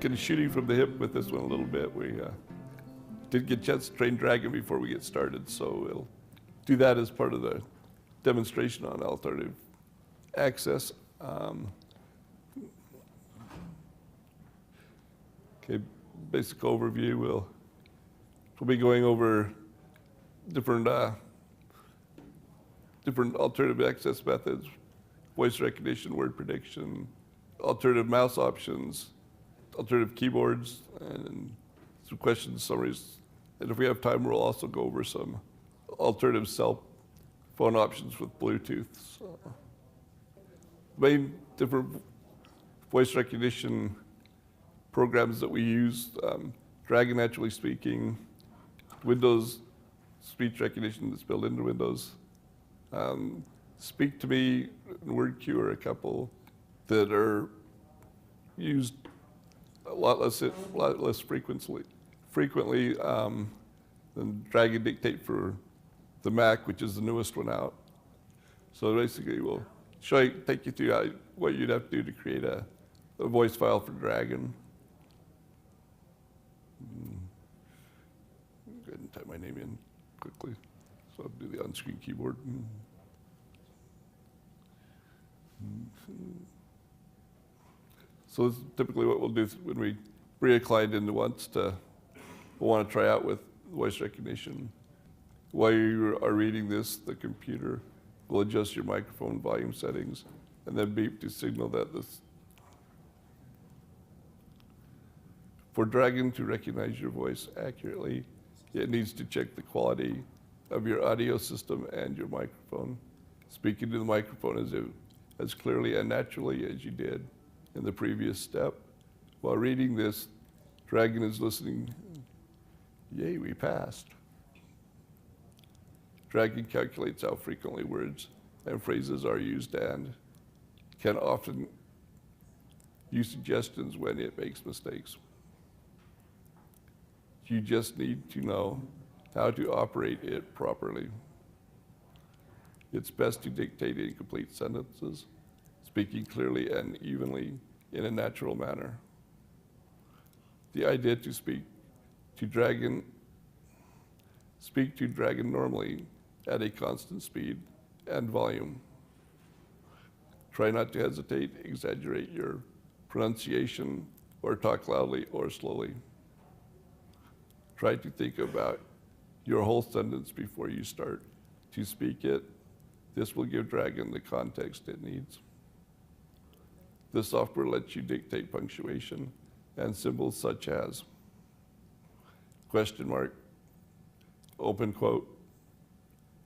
kind of shooting from the hip with this one a little bit. We didn't get a chance to train Dragon before we get started, so we'll do that as part of the demonstration on alternative access. Okay, basic overview. We'll be going over different alternative access methods, voice recognition, word prediction, alternative mouse options, alternative keyboards, and some questions, summaries. And if we have time, we'll also go over some alternative cell phone options with Bluetooth. So, main different voice recognition programs that we use, Dragon Naturally Speaking, Windows speech recognition that's built into Windows. Speak to Me and WordQ are a couple that are used a lot less frequently than Dragon Dictate for the Mac, which is the newest one out. So basically, we'll take you through what you'd have to do to create a voice file for Dragon. Go ahead and type my name in quickly. So I'll do the on-screen keyboard. So this is typically what we'll do when we bring a client in who wants to want to try out with voice recognition. While you are reading this, the computer will adjust your microphone volume settings and then beep to signal that this. For Dragon to recognize your voice accurately, it needs to check the quality of your audio system and your microphone. Speaking to the microphone as clearly and naturally as you did in the previous step. While reading this, Dragon is listening. Yay, we passed. Dragon calculates how frequently words and phrases are used and can often use suggestions when it makes mistakes. You just need to know how to operate it properly. It's best to dictate incomplete sentences, speaking clearly and evenly in a natural manner. The idea to speak to Dragon normally at a constant speed and volume. Try not to hesitate, exaggerate your pronunciation, or talk loudly or slowly. Try to think about your whole sentence before you start to speak it. This will give Dragon the context it needs. The software lets you dictate punctuation and symbols such as question mark, open quote,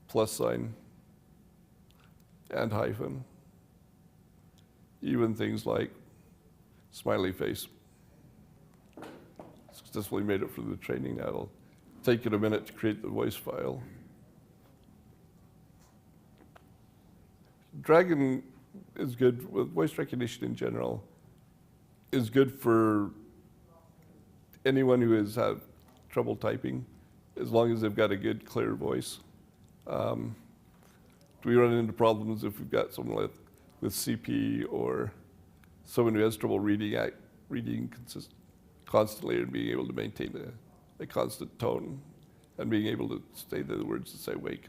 plus sign, and hyphen. Even things like smiley face. Successfully made it for the training. That'll take it a minute to create the voice file. Dragon is good with voice recognition in general, is good for anyone who has had trouble typing, as long as they've got a good, clear voice. We run into problems if we've got someone with CP or someone who has trouble reading constantly and being able to maintain a constant tone and being able to say the words the same way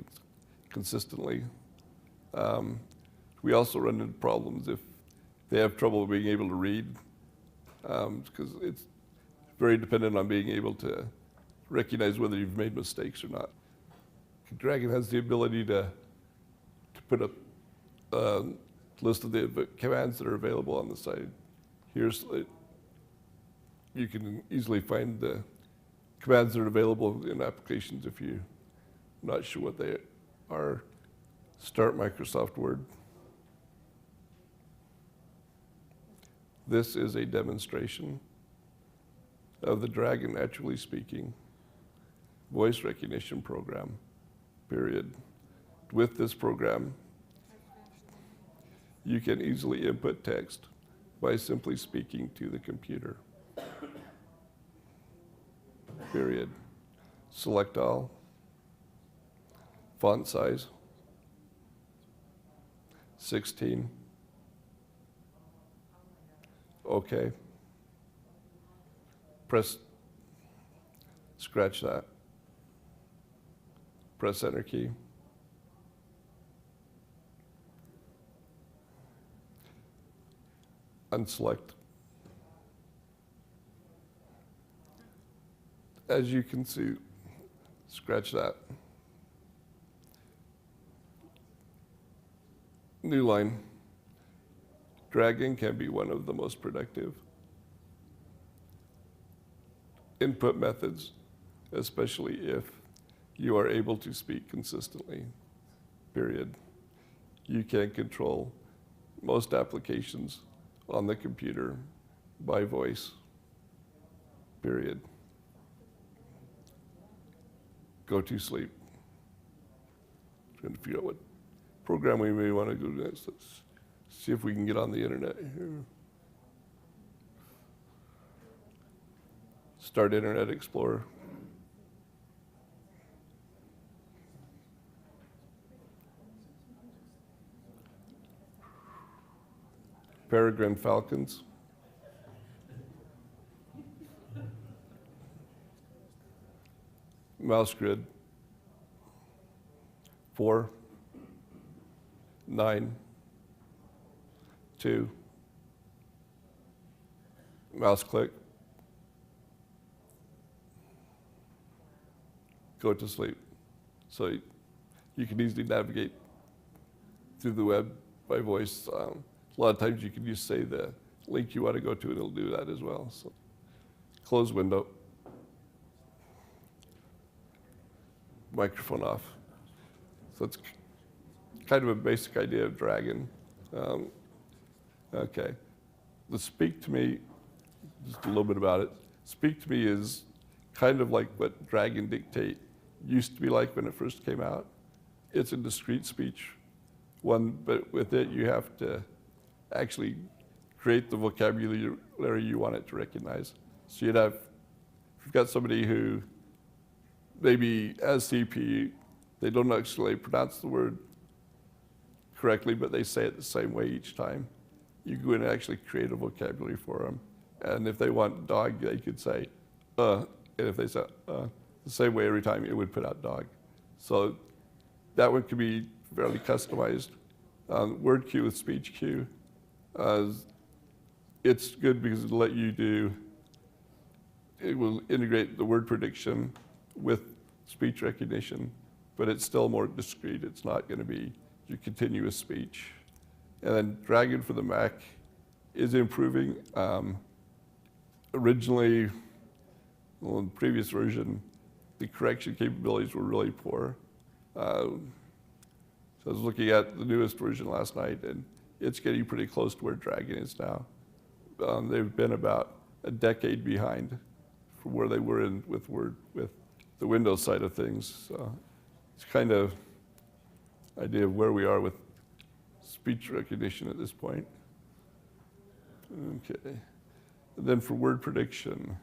consistently. We also run into problems if they have trouble being able to read, because it's very dependent on being able to recognize whether you've made mistakes or not. Dragon has the ability to put a list of the commands that are available on the side. Here's you can easily find the commands that are available in applications if you're not sure what they are. Start Microsoft Word. This is a demonstration of the Dragon Naturally Speaking voice recognition program, period. With this program, you can easily input text by simply speaking to the computer. Period. Select all. Font size, 16. Okay. scratch that, press enter key. Unselect. As you can see, scratch that. New line. Dragging can be one of the most productive input methods, especially if you are able to speak consistently, period. You can control most applications on the computer by voice, period. Go to sleep. Trying to figure out what program we may want to go to next. Let's see if we can get on the internet here. Start Internet Explorer. Peregrine falcons. Mouse grid. 4, 9, 2. Mouse click. Go to sleep. So you can easily navigate through the web by voice. A lot of times you can just say the link you want to go to and it'll do that as well. So close window. Microphone off. So it's kind of a basic idea of Dragon. Okay. The speak to me, just a little bit about it. Speak to me is kind of like what Dragon Dictate used to be like when it first came out. It's a discrete speech one, but with it you have to actually create the vocabulary you want it to recognize. So if you've got somebody who maybe as CP, they don't actually pronounce the word correctly, but they say it the same way each time. You go in and actually create a vocabulary for them. And if they want dog, they could say, and if they say, the same way every time, it would put out dog. So that one could be fairly customized. Word queue with speech queue, it's good because it'll let you it will integrate the word prediction with speech recognition, but it's still more discrete. It's not going to be your continuous speech. And then Dragon for the Mac is improving. Originally, well, in the previous version, the correction capabilities were really poor. So I was looking at the newest version last night, and it's getting pretty close to where Dragon is now. They've been about a decade behind from where they were with the Windows side of things. So it's kind of idea of where we are with speech recognition at this point. Okay. And then for word prediction,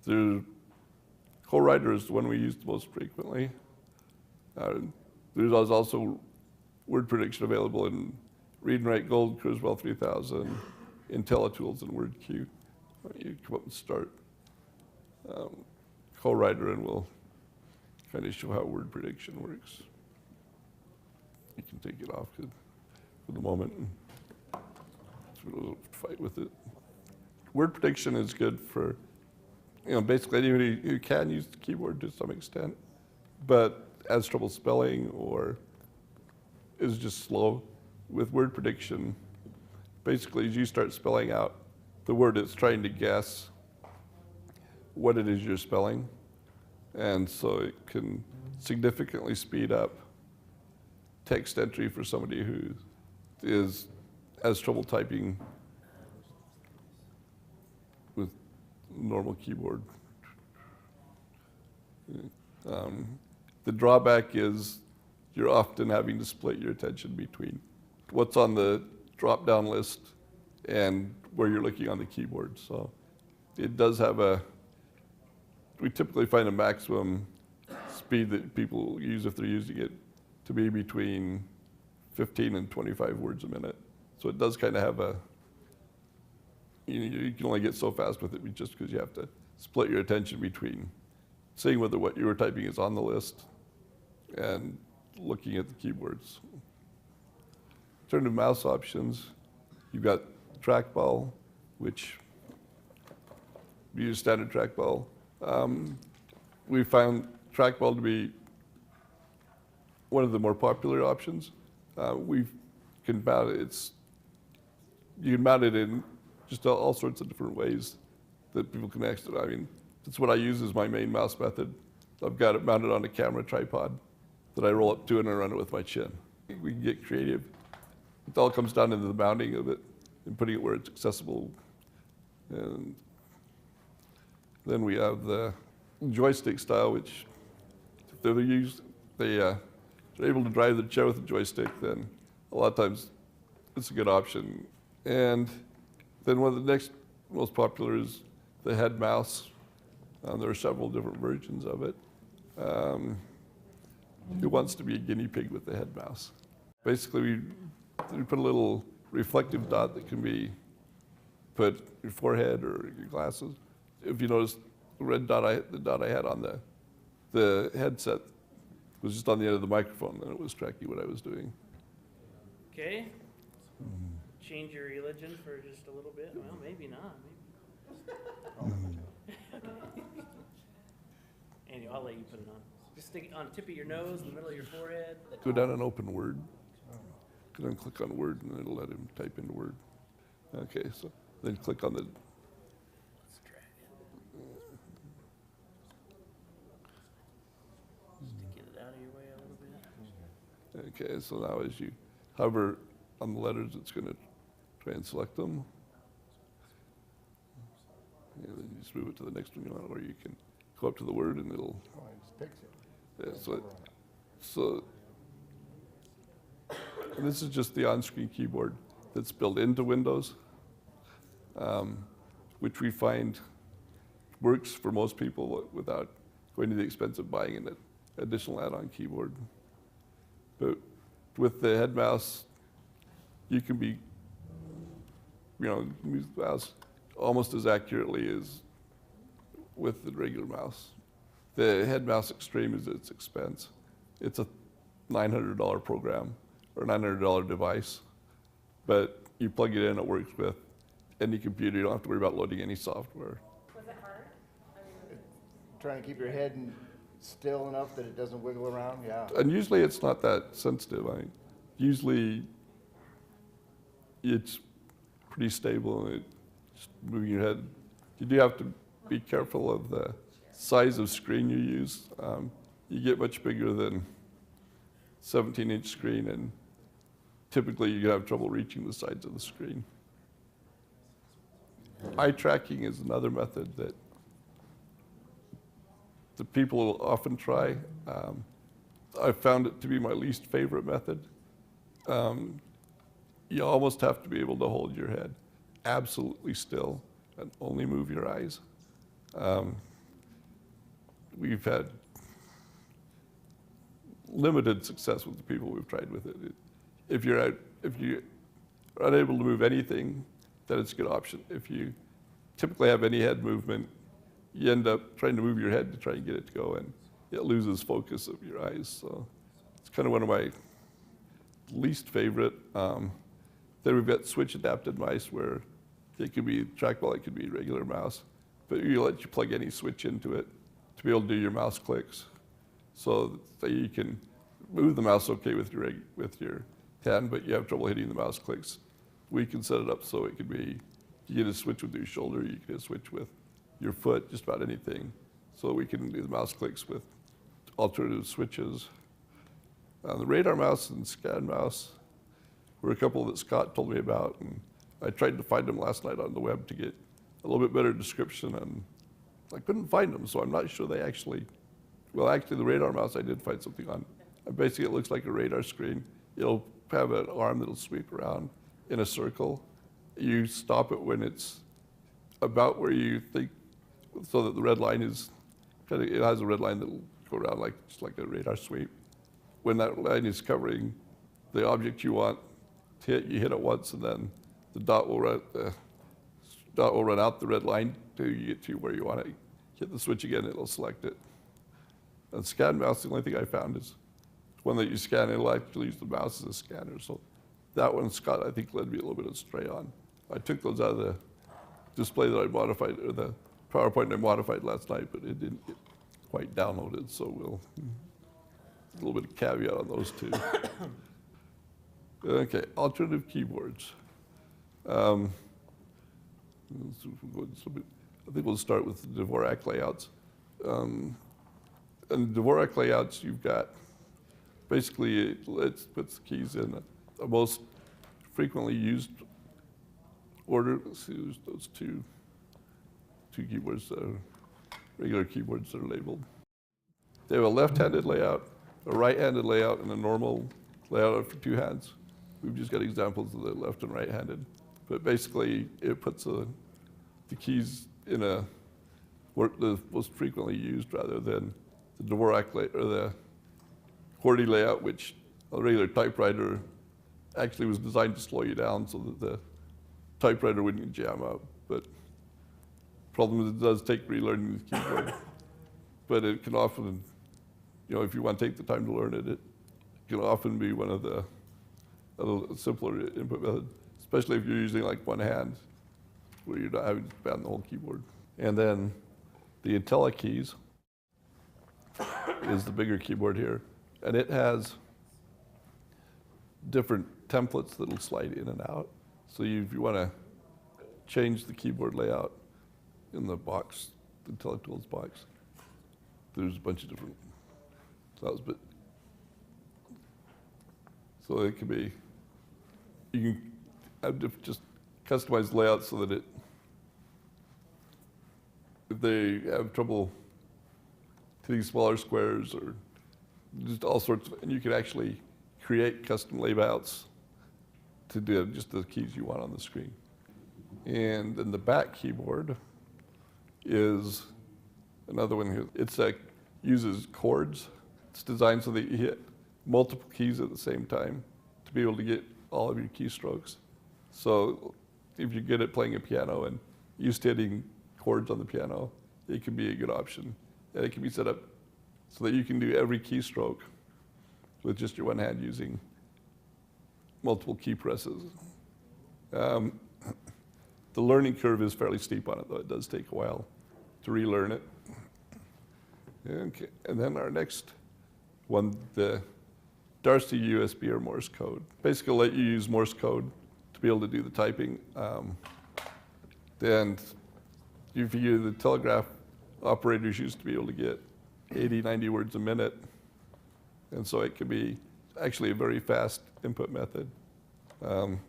Co-Writer is the one we use the most frequently. There's also word prediction available in Read and Write Gold, Kurzweil 3000, IntelliTools, and WordQ. You come up and start Co-Writer, and we'll kind of show how word prediction works. You can take it off for the moment. We'll fight with it. Word prediction is good for, basically anybody who can use the keyboard to some extent, but has trouble spelling or is just slow. With word prediction, basically as you start spelling out the word, it's trying to guess what it is you're spelling. And so it can significantly speed up text entry for somebody who has trouble typing with normal keyboard. The drawback is you're often having to split your attention between what's on the drop-down list and where you're looking on the keyboard. So it does have we typically find a maximum speed that people use if they're using it to be between 15 and 25 words a minute. So it does kind of have you can only get so fast with it just because you have to split your attention between seeing whether what you were typing is on the list and looking at the keyboards. In terms of mouse options, you've got trackball, which we use standard trackball. We found trackball to be one of the more popular options. You can mount it in just all sorts of different ways that people can access it. I mean, that's what I use as my main mouse method. I've got it mounted on a camera tripod that I roll up to and I run it with my chin. We can get creative. It all comes down to the mounting of it and putting it where it's accessible. And then we have the joystick style, which if they're able to drive the chair with the joystick, then a lot of times it's a good option. And then one of the next most popular is the head mouse. There are several different versions of it. Who wants to be a guinea pig with the head mouse? Basically, we put a little reflective dot that can be put in your forehead or your glasses. If you notice, the dot I had on the headset was just on the end of the microphone, and it was tracking what I was doing. Okay. Change your religion for just a little bit? Well, maybe not. Anyway, I'll let you put it on. Just stick it on the tip of your nose, in the middle of your forehead. Go down and open Word. Go down and click on Word, and it'll let him type into Word. Okay, so then click on the... Let's drag it. Just to get it out of your way a little bit. Okay, so now as you hover on the letters, it's going to try and select them. And then you just move it to the next one you want, or you can go up to the word and it'll... Oh, it just picks it. Yeah, so and this is just the on-screen keyboard that's built into Windows, which we find works for most people without going to the expense of buying an additional add-on keyboard. But with the head mouse, you can use the mouse almost as accurately as with the regular mouse. The head mouse extreme is its expense. It's a $900 program or $900 device, but you plug it in, it works with any computer. You don't have to worry about loading any software. Was it hard? Trying to keep your head still enough that it doesn't wiggle around, yeah. And usually it's not that sensitive. I mean, usually it's pretty stable. Just moving your head. You do have to be careful of the size of screen you use. You get much bigger than 17-inch screen, and typically you have trouble reaching the sides of the screen. Eye tracking is another method that the people will often try. I found it to be my least favorite method. You almost have to be able to hold your head absolutely still and only move your eyes. We've had limited success with the people we've tried with it. If you're unable to move anything, then it's a good option. If you typically have any head movement, you end up trying to move your head to try and get it to go, and it loses focus of your eyes. So it's kind of one of my least favorite. Then we've got switch adapted mice where it could be trackball, it could be regular mouse, but you let you plug any switch into it to be able to do your mouse clicks. So that you can move the mouse okay with your hand, but you have trouble hitting the mouse clicks. We can set it up so it could be, you get a switch with your shoulder, you can switch with your foot, just about anything. So we can do the mouse clicks with alternative switches. The radar mouse and scan mouse were a couple that Scott told me about, and I tried to find them last night on the web to get a little bit better description, and I couldn't find them, so I'm not sure they actually, well, actually the radar mouse I did find something on. Basically it looks like a radar screen. It'll have an arm that'll sweep around in a circle. You stop it when it's about where you think, so that the red line is, it has a red line that'll go around just like a radar sweep. When that line is covering the object you want to hit, you hit it once, and then the dot will run out the red line till you get to where you want it. hit the switch again, it'll select it. A scan mouse, the only thing I found is one that you scan, it'll actually use the mouse as a scanner. So that one, Scott, I think led me a little bit astray on. I took those out of the display that I modified, or the PowerPoint I modified last night, but it didn't get quite downloaded, so we'll, a little bit of caveat on those two. Okay, alternative keyboards. I think we'll start with the Dvorak layouts. And Dvorak layouts, you've got, basically it puts the keys in the most frequently used order. Let's see, there's those two keyboards, regular keyboards that are labeled. They have a left-handed layout, a right-handed layout, and a normal layout for two hands. We've just got examples of the left and right-handed. But basically, it puts the keys in the most frequently used rather than the Dvorak or the QWERTY layout, which a regular typewriter actually was designed to slow you down so that the typewriter wouldn't jam up. But the problem is it does take relearning the keyboard. But it can often, if you want to take the time to learn it, it can often be one of the a little simpler input method, especially if you're using like one hand, where you're not having to span the whole keyboard. And then the IntelliKeys is the bigger keyboard here, and it has different templates that'll slide in and out. So if you want to change the keyboard layout in the box, the IntelliTools box, there's a bunch of different styles, but so it can be, you can have just customized layouts so that if they have trouble hitting smaller squares or just all sorts of, and you can actually create custom layouts to do just the keys you want on the screen. And then the back keyboard is another one here. It's uses chords. It's designed so that you hit multiple keys at the same time to be able to get all of your keystrokes. So if you're good at playing a piano and used to hitting chords on the piano, it can be a good option. And it can be set up so that you can do every keystroke with just your one hand using multiple key presses. The learning curve is fairly steep on it, though. It does take a while to relearn it. Okay, and then our next one, the Darcy USB or Morse code. Basically, let you use Morse code to be able to do the typing. Then if you the telegraph operators used to be able to get 80, 90 words a minute. And so it could be actually a very fast input method. And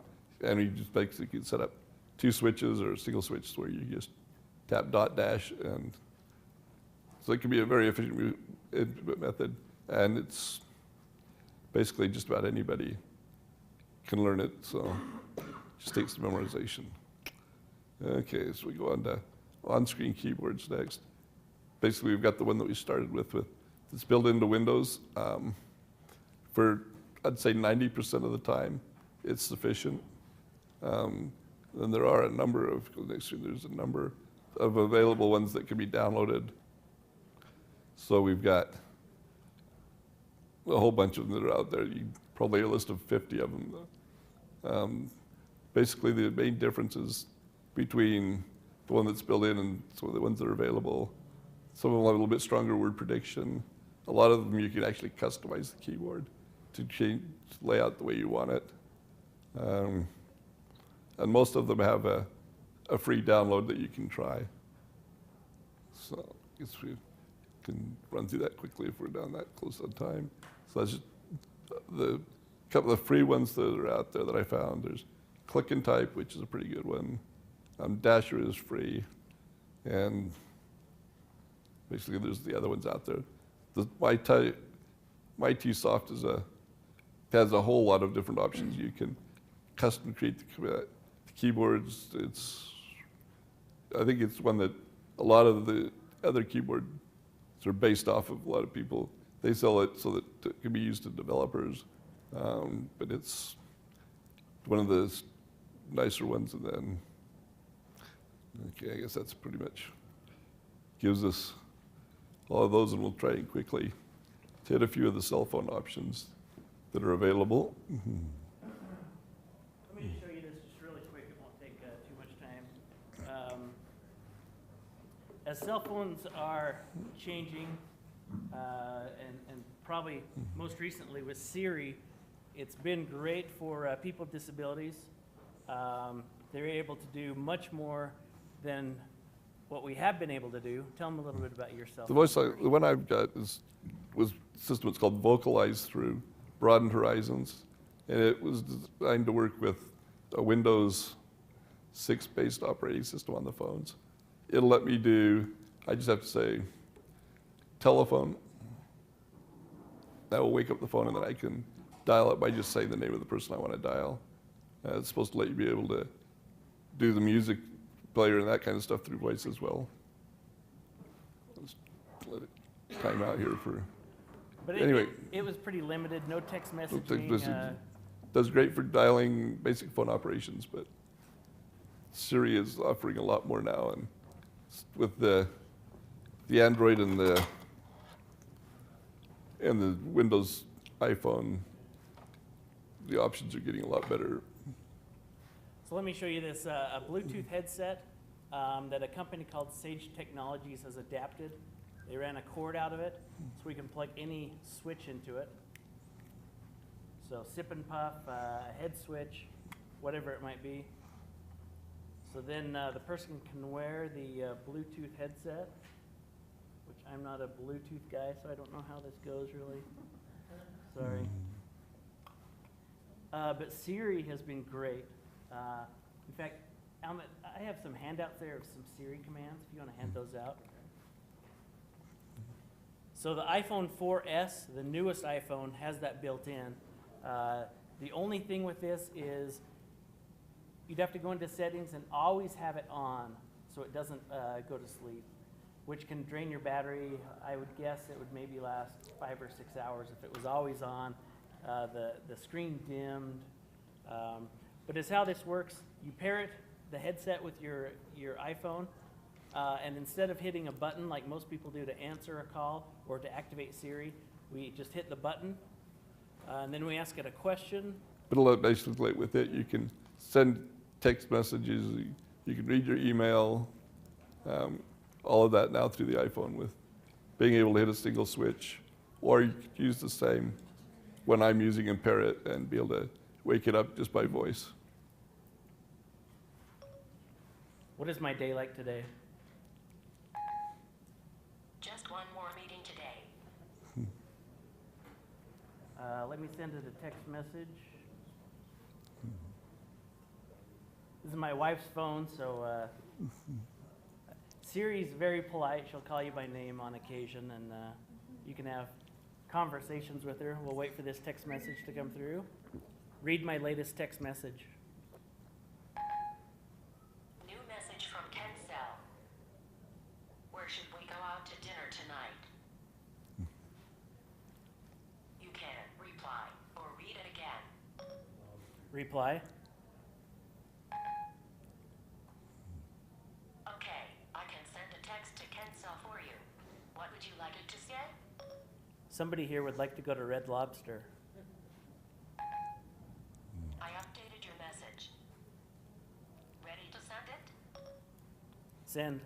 you just basically can set up two switches or a single switch where you just tap dot dash. And so it can be a very efficient input method. And it's basically just about anybody can learn it. So it just takes the memorization. Okay, so we go on to on-screen keyboards next. Basically, we've got the one that we started with it's built into Windows. For, I'd say 90% of the time, it's sufficient. Then there are a number of, there's a number of available ones that can be downloaded. So we've got a whole bunch of them that are out there. Probably a list of 50 of them. Basically, the main differences between the one that's built in and some of the ones that are available. Some of them have a little bit stronger word prediction. A lot of them you can actually customize the keyboard to change layout the way you want it. And most of them have a free download that you can try. So I guess we can run through that quickly if we're down that close on time. So that's just the couple of free ones that are out there that I found. There's Click and Type, which is a pretty good one. Dasher is free. And basically there's the other ones out there. The MyTsoft has a whole lot of different options. You can custom create the keyboards. I think it's one that a lot of the other keyboards are based off of. A lot of people, they sell it so that it can be used to developers. But it's one of the nicer ones. And then, okay, I guess that's pretty much gives us all of those, and we'll try and quickly hit a few of the cell phone options that are available. Let me just show you this just really quick. It won't take too much time. As cell phones are changing, and probably most recently with Siri, it's been great for people with disabilities. They're able to do much more than what we have been able to do. Tell them a little bit about yourself. The one I've got was a system. It's called Vocalize through Broadened Horizons, and it was designed to work with a Windows 6 based operating system on the phones. It'll let me do, I just have to say, telephone. That will wake up the phone, and then I can dial it by just saying the name of the person I want to dial. It's supposed to let you be able to do the music player and that kind of stuff through voice as well. Let's let it time out here for. But anyway, it was pretty limited. No text text messaging. messaging. Does great for dialing basic phone operations, but Siri is offering a lot more now, and with the Android and the Windows iPhone, the options are getting a lot better. So let me show you this, a Bluetooth headset that a company called Sage Technologies has adapted. They ran a cord out of it, so we can plug any switch into it. So sip and puff, head switch, whatever it might be. So then the person can wear the Bluetooth headset, which I'm not a Bluetooth guy, so I don't know how this goes really. Sorry. But Siri has been great. In fact, Alma, I have some handouts there of some Siri commands if you want to hand those out. So the iPhone 4S, the newest iPhone, has that built in. The only thing with this is you'd have to go into settings and always have it on so it doesn't go to sleep, which can drain your battery. I would guess it would maybe last 5 or 6 hours if it was always on. The screen dimmed. But it's how this works. You pair the headset with your iPhone, and instead of hitting a button like most people do to answer a call or to activate Siri, we just hit the button, and then we ask it a question. But a lot basically with it, you can send text messages, you can read your email, all of that now through the iPhone with being able to hit a single switch, or you could use the same when I'm using and pair it and be able to wake it up just by voice. What is my day like today? Just one more meeting today. Let me send it a text message. This is my wife's phone, so Siri's very polite. She'll call you by name on occasion, and you can have conversations with her. We'll wait for this text message to come through. Read my latest text message. New message from Ken Cell. Where should we go out to dinner tonight? You can reply or read it again. Reply. Okay, I can send a text to Ken Cell for you. What would you like it to say? Somebody here would like to go to Red Lobster. I updated your message. Ready to send it? Send.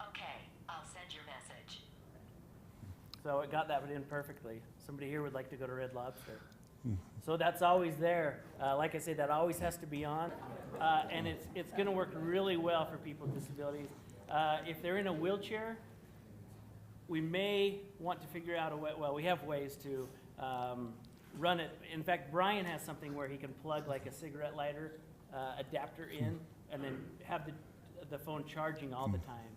Okay, I'll send your message. So it got that in perfectly. Somebody here would like to go to Red Lobster. So that's always there. Like I say, that always has to be on. And it's going to work really well for people with disabilities. If they're in a wheelchair, we may want to figure out a way, well, we have ways to run it. In fact, Bryan has something where he can plug like a cigarette lighter adapter in and then have the phone charging all the time.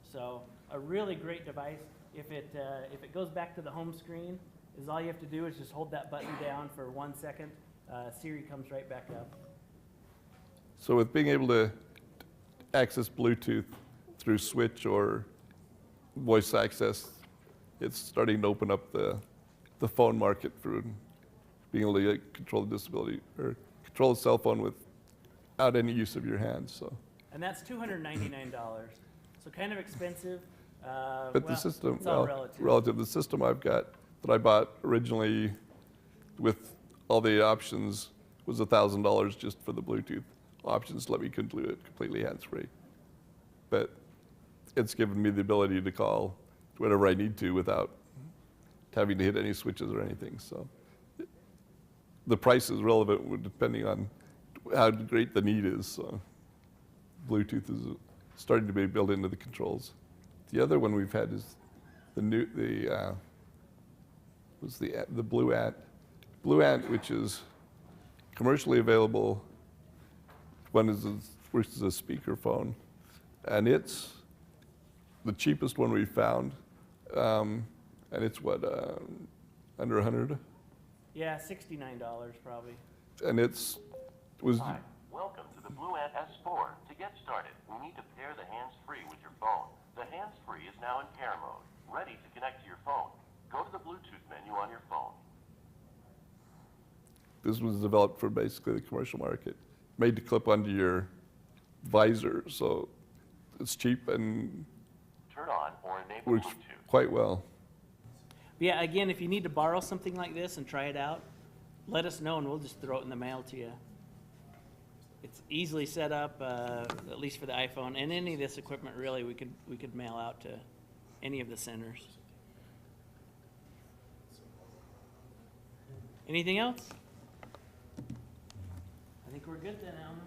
So a really great device. If it goes back to the home screen, is all you have to do is just hold that button down for 1 second. Siri comes right back up. So with being able to access Bluetooth through switch or voice access, it's starting to open up the phone market for being able to control the disability or control the cell phone without any use of your hands. So and that's $299. So kind of expensive. But well, the system, it's all well, relative. the system I've got that I bought originally with all the options was $1,000 just for the Bluetooth options to let me do it completely hands-free. But it's given me the ability to call whatever I need to without having to hit any switches or anything. So the price is relevant depending on how great the need is. So Bluetooth is starting to be built into the controls. The other one we've had is the Blue Ant. Blue Ant, which is commercially available. One is which is a speakerphone, and it's the cheapest one we found, and it's what under 100, Yeah, $69 probably. and was Hi, welcome to the Blue Ant S4. To get started, we need to pair the hands-free with your phone. The hands-free is now in pair mode, ready to connect to your phone. Go to the Bluetooth menu on your phone. this was developed for basically the commercial market, made to clip onto your visor, so it's cheap and Turn on or enable works Bluetooth. quite well. Yeah, again, if you need to borrow something like this and try it out, let us know and we'll just throw it in the mail to you. It's easily set up, at least for the iPhone, and any of this equipment really we could mail out to any of the centers. Anything else? I think we're good then, Alma.